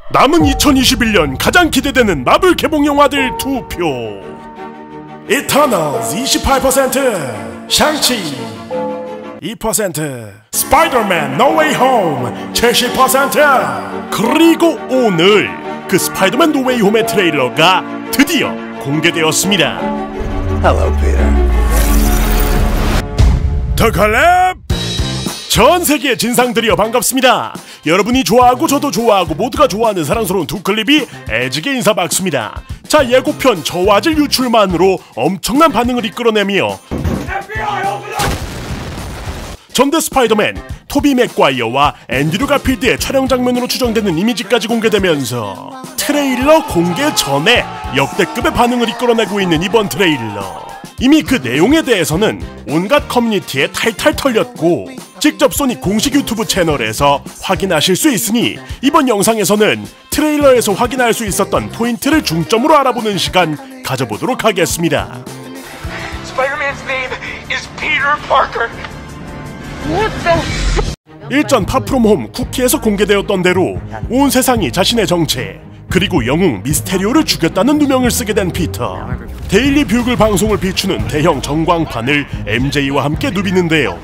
남은 2021년 가장 기대되는 마블 개봉 영화들 투표. 이터널즈 28%, 샹치 2%, 스파이더맨 노웨이 홈 70%. 그리고 오늘 그 스파이더맨 노웨이 홈의 트레일러가 드디어 공개되었습니다. Hello, Peter. 더 컬랩! 전 세계의 진상들이여 반갑습니다. 여러분이 좋아하고 저도 좋아하고 모두가 좋아하는 사랑스러운 두 클립이 애지게 인사박수입니다. 자, 예고편 저화질 유출만으로 엄청난 반응을 이끌어내며 전대 스파이더맨 토비 맥과이어와 앤드류 가필드의 촬영 장면으로 추정되는 이미지까지 공개되면서 트레일러 공개 전에 역대급의 반응을 이끌어내고 있는 이번 트레일러. 이미 그 내용에 대해서는 온갖 커뮤니티에 탈탈 털렸고 직접 소니 공식 유튜브 채널에서 확인하실 수 있으니 이번 영상에서는 트레일러에서 확인할 수 있었던 포인트를 중점으로 알아보는 시간 가져보도록 하겠습니다. Spider-Man's name is Peter Parker. 일전 파프롬홈 쿠키에서 공개되었던 대로 온 세상이 자신의 정체 그리고 영웅 미스테리오를 죽였다는 누명을 쓰게 된 피터. 데일리 뷰글 방송을 비추는 대형 전광판을 MJ와 함께 누비는데요.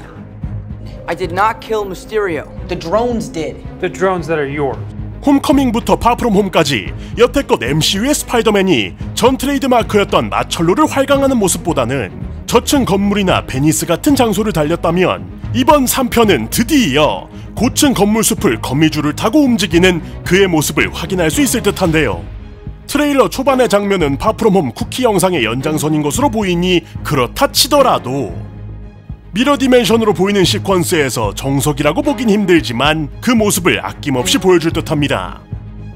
I did not kill Mysterio. The drones did. The drones that are yours. 홈커밍부터 파프롬홈까지 여태껏 MCU의 스파이더맨이 전 트레이드 마크였던 마철로를 활강하는 모습보다는 저층 건물이나 베니스 같은 장소를 달렸다면 이번 3편은 드디어 고층 건물 숲을 거미줄을 타고 움직이는 그의 모습을 확인할 수 있을 듯한데요. 트레일러 초반의 장면은 파프롬홈 쿠키 영상의 연장선인 것으로 보이니 그렇다 치더라도 미러 디멘션으로 보이는 시퀀스에서 정석이라고 보긴 힘들지만 그 모습을 아낌없이 보여줄 듯합니다.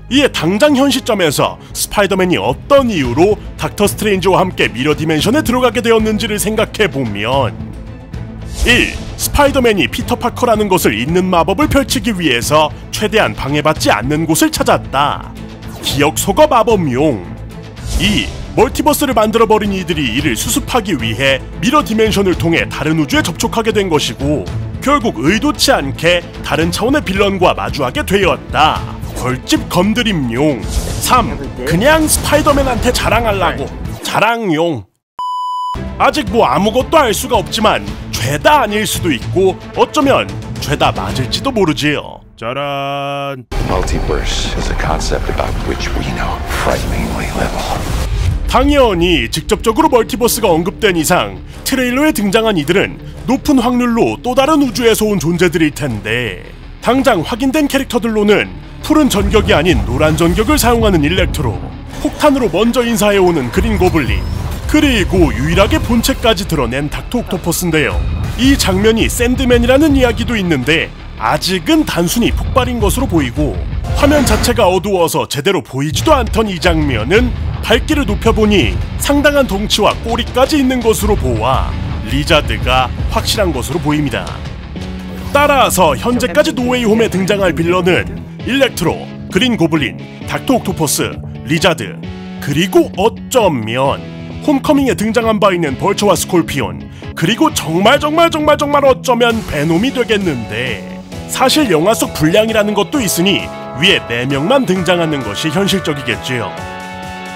이에 당장 현 시점에서 스파이더맨이 어떤 이유로 닥터 스트레인지와 함께 미러 디멘션에 들어가게 되었는지를 생각해보면 1. 스파이더맨이 피터 파커라는 것을 잊는 마법을 펼치기 위해서 최대한 방해받지 않는 곳을 찾았다. 기억 소거 마법용. 2. 멀티버스를 만들어버린 이들이 이를 수습하기 위해 미러 디멘션을 통해 다른 우주에 접촉하게 된 것이고 결국 의도치 않게 다른 차원의 빌런과 마주하게 되었다. 벌집 건드림용. 3. 그냥 스파이더맨한테 자랑하려고. 자랑용. 아직 뭐 아무것도 알 수가 없지만 죄다 아닐 수도 있고 어쩌면 죄다 맞을지도 모르지요. 짜란. Multiverse is a concept about which we know frighteningly little. 당연히 직접적으로 멀티버스가 언급된 이상 트레일러에 등장한 이들은 높은 확률로 또 다른 우주에서 온 존재들일 텐데 당장 확인된 캐릭터들로는 푸른 전격이 아닌 노란 전격을 사용하는 일렉트로, 폭탄으로 먼저 인사해오는 그린 고블린, 그리고 유일하게 본체까지 드러낸 닥터 옥토퍼스인데요. 이 장면이 샌드맨이라는 이야기도 있는데 아직은 단순히 폭발인 것으로 보이고 화면 자체가 어두워서 제대로 보이지도 않던 이 장면은 밝기를 높여보니 상당한 덩치와 꼬리까지 있는 것으로 보아 리자드가 확실한 것으로 보입니다. 따라서 현재까지 노웨이 홈에 등장할 빌런은 일렉트로, 그린 고블린, 닥터 옥토퍼스, 리자드, 그리고 어쩌면 홈커밍에 등장한 바 있는 벌처와 스콜피온, 그리고 정말 어쩌면 베놈이 되겠는데 사실 영화 속 분량이라는 것도 있으니 위에 4명만 등장하는 것이 현실적이겠지요.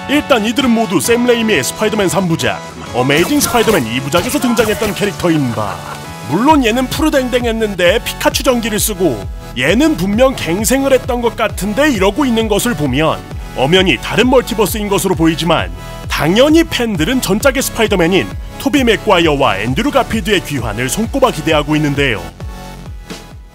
일단 이들은 모두 샘 레이미의 스파이더맨 3부작, 어메이징 스파이더맨 2부작에서 등장했던 캐릭터인 바. 물론 얘는 푸르댕댕했는데 피카츄 전기를 쓰고 얘는 분명 갱생을 했던 것 같은데 이러고 있는 것을 보면 엄연히 다른 멀티버스인 것으로 보이지만 당연히 팬들은 전작의 스파이더맨인 토비 맥과이어와 앤드류 가필드의 귀환을 손꼽아 기대하고 있는데요.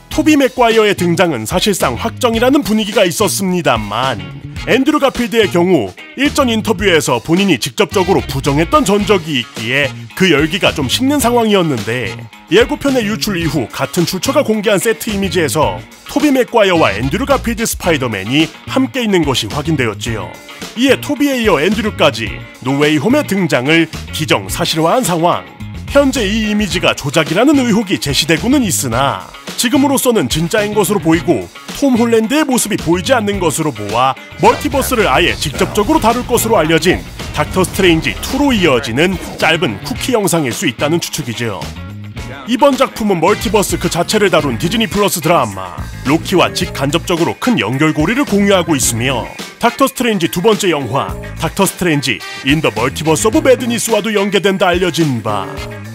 토비 맥과이어의 등장은 사실상 확정이라는 분위기가 있었습니다만 앤드류 가필드의 경우 일전 인터뷰에서 본인이 직접적으로 부정했던 전적이 있기에 그 열기가 좀 식는 상황이었는데 예고편의 유출 이후 같은 출처가 공개한 세트 이미지에서 토비 맥과이어와 앤드류 가필드 스파이더맨이 함께 있는 것이 확인되었지요. 이에 토비에 이어 앤드류까지 노웨이 홈의 등장을 기정사실화한 상황. 현재 이 이미지가 조작이라는 의혹이 제시되고는 있으나 지금으로서는 진짜인 것으로 보이고 톰 홀랜드의 모습이 보이지 않는 것으로 보아 멀티버스를 아예 직접적으로 다룰 것으로 알려진 닥터 스트레인지 2로 이어지는 짧은 쿠키 영상일 수 있다는 추측이죠. 이번 작품은 멀티버스 그 자체를 다룬 디즈니 플러스 드라마 로키와 직간접적으로 큰 연결고리를 공유하고 있으며 닥터 스트레인지 두 번째 영화 닥터 스트레인지 인 더 멀티버스 오브 매드니스와도 연계된다 알려진 바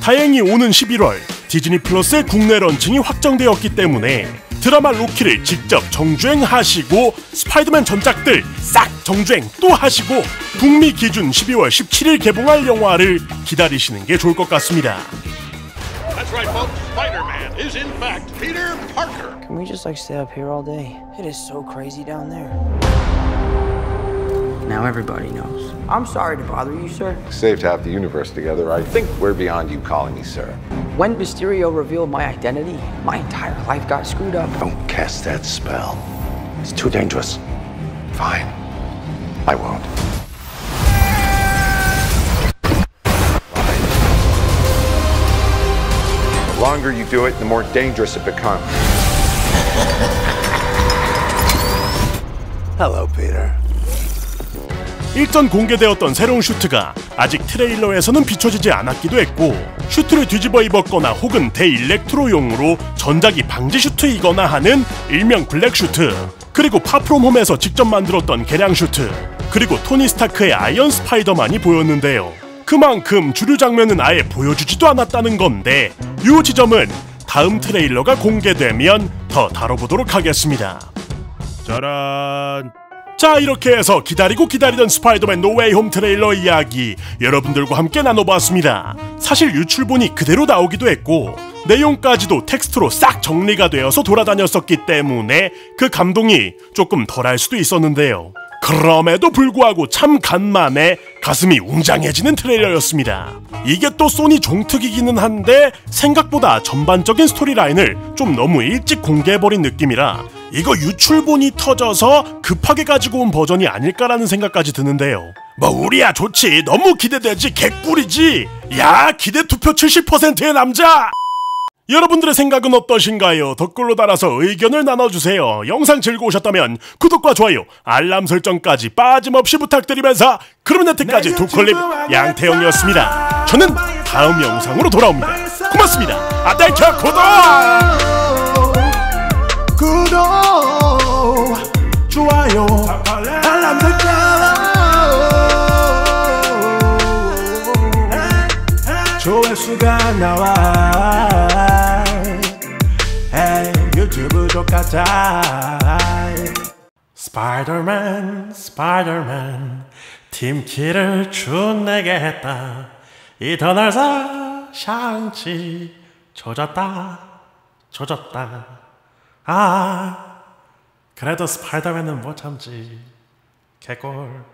다행히 오는 11월 디즈니 플러스의 국내 런칭이 확정되었기 때문에 드라마 로키를 직접 정주행하시고 스파이더맨 전작들 싹 정주행 또 하시고 북미 기준 12월 17일 개봉할 영화를 기다리시는 게 좋을 것 같습니다. That's right, folks. Spider-Man is in fact Peter Parker. Can we just stay up here all day? It is so crazy down there. Now everybody knows. I'm sorry to bother you, sir. Saved half the universe together. I think we're beyond you calling me sir. When Mysterio revealed my identity, my entire life got screwed up. Don't cast that spell. It's too dangerous. Fine. I won't. The longer you do it, the more dangerous it becomes. Hello, Peter. 일전 공개되었던 새로운 슈트가 아직 트레일러에서는 비춰지지 않았기도 했고 슈트를 뒤집어 입었거나 혹은 대일렉트로용으로 전자기 방지 슈트이거나 하는 일명 블랙 슈트, 그리고 파프롬 홈에서 직접 만들었던 개량 슈트, 그리고 토니 스타크의 아이언 스파이더만이 보였는데요. 그만큼 주류 장면은 아예 보여주지도 않았다는 건데 이 지점은 다음 트레일러가 공개되면 더 다뤄보도록 하겠습니다. 짜란! 자, 이렇게 해서 기다리던 스파이더맨 노웨이 홈 트레일러 이야기 여러분들과 함께 나눠봤습니다. 사실 유출본이 그대로 나오기도 했고 내용까지도 텍스트로 싹 정리가 되어서 돌아다녔었기 때문에 그 감동이 조금 덜할 수도 있었는데요. 그럼에도 불구하고 참 간만에 가슴이 웅장해지는 트레일러였습니다. 이게 또 소니 종특이기는 한데 생각보다 전반적인 스토리라인을 좀 너무 일찍 공개해버린 느낌이라 이거 유출본이 터져서 급하게 가지고 온 버전이 아닐까라는 생각까지 드는데요. 뭐 우리야 좋지, 너무 기대되지, 개꿀이지. 야, 기대 투표 70%의 남자! 여러분들의 생각은 어떠신가요? 댓글로 달아서 의견을 나눠주세요. 영상 즐거우셨다면 구독과 좋아요, 알람 설정까지 빠짐없이 부탁드리면서 그러면 여태까지 두클립 양태형이었습니다. 저는 다음 영상으로 돌아옵니다. 고맙습니다. 아떼켜 구독, 좋아요, 알람 설정. 조회수가 나와. 유튜브 똑같아. 스파이더맨 팀키를 준내겠다. 이터널사 샹치 조졌다. 아, 그래도 스파이더맨은 못 참지. 개꿀.